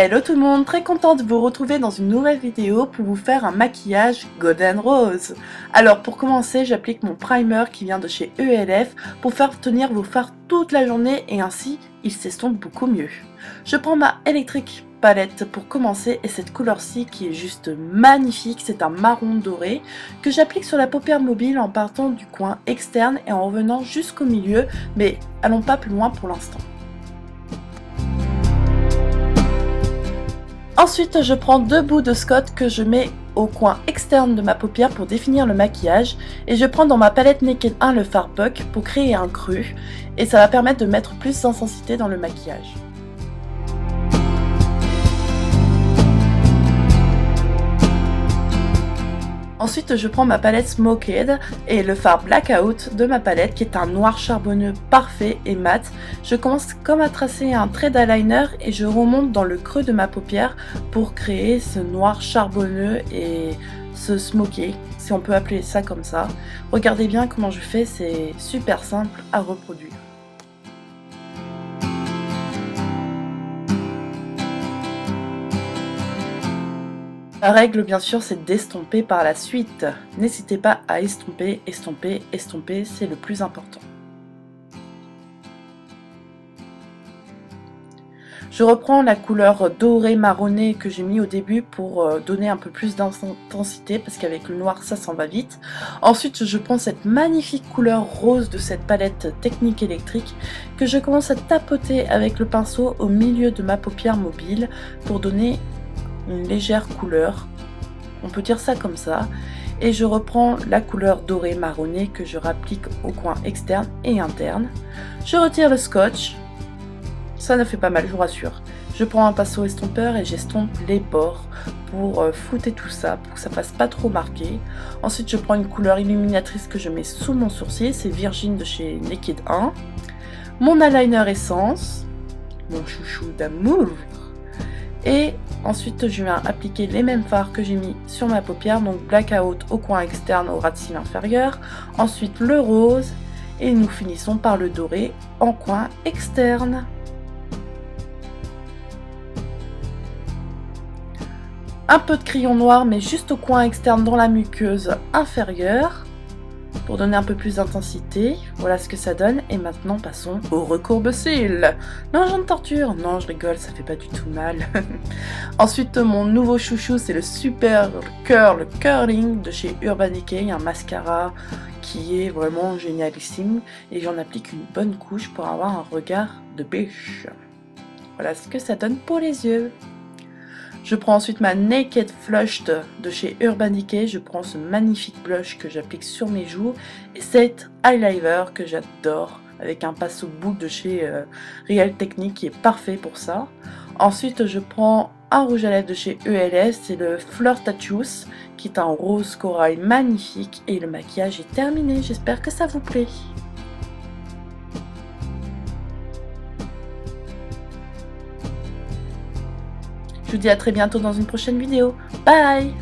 Hello tout le monde, très contente de vous retrouver dans une nouvelle vidéo pour vous faire un maquillage Golden Rose. Alors pour commencer, j'applique mon primer qui vient de chez ELF pour faire tenir vos fards toute la journée et ainsi il s'estompe beaucoup mieux. Je prends ma Electric palette pour commencer et cette couleur-ci qui est juste magnifique, c'est un marron doré que j'applique sur la paupière mobile en partant du coin externe et en revenant jusqu'au milieu, mais allons pas plus loin pour l'instant. Ensuite, je prends deux bouts de Scott que je mets au coin externe de ma paupière pour définir le maquillage et je prends dans ma palette Naked 1 le fard puck pour créer un cru et ça va permettre de mettre plus d'intensité dans le maquillage. Ensuite, je prends ma palette Smoked et le fard Blackout de ma palette qui est un noir charbonneux parfait et mat. Je commence comme à tracer un trait d'eyeliner et je remonte dans le creux de ma paupière pour créer ce noir charbonneux et ce smoky, si on peut appeler ça comme ça. Regardez bien comment je fais, c'est super simple à reproduire. La règle bien sûr c'est d'estomper par la suite. N'hésitez pas à estomper, estomper, estomper, c'est le plus important. Je reprends la couleur dorée marronnée que j'ai mis au début pour donner un peu plus d'intensité parce qu'avec le noir ça s'en va vite. Ensuite je prends cette magnifique couleur rose de cette palette Technique électrique que je commence à tapoter avec le pinceau au milieu de ma paupière mobile pour donner une légère couleur, on peut dire ça comme ça, et je reprends la couleur dorée marronnée que je rapplique au coin externe et interne. Je retire le scotch, ça ne fait pas mal, je vous rassure. Je prends un pinceau estompeur et j'estompe les bords pour flouter tout ça, pour que ça fasse pas trop marqué. Ensuite je prends une couleur illuminatrice que je mets sous mon sourcil, c'est Virgin de chez Naked 1. Mon eyeliner essence, mon chouchou d'amour. Et ensuite je viens appliquer les mêmes fards que j'ai mis sur ma paupière, donc Blackout au coin externe au ras de cils inférieur, ensuite le rose et nous finissons par le doré en coin externe. Un peu de crayon noir mais juste au coin externe dans la muqueuse inférieure pour donner un peu plus d'intensité. Voilà ce que ça donne et maintenant passons au recourbe-cils. Non, j'en torture, non je rigole, ça fait pas du tout mal. Ensuite mon nouveau chouchou c'est le Super Curl Curling de chez Urban Decay, un mascara qui est vraiment génialissime et j'en applique une bonne couche pour avoir un regard de biche. Voilà ce que ça donne pour les yeux. Je prends ensuite ma Naked Flushed de chez Urban Decay, je prends ce magnifique blush que j'applique sur mes joues et cet eyeliner que j'adore avec un pinceau boule de chez Real Technique qui est parfait pour ça. Ensuite je prends un rouge à lèvres de chez ELF, c'est le Flirtatious qui est un rose corail magnifique et le maquillage est terminé, j'espère que ça vous plaît. Je vous dis à très bientôt dans une prochaine vidéo. Bye!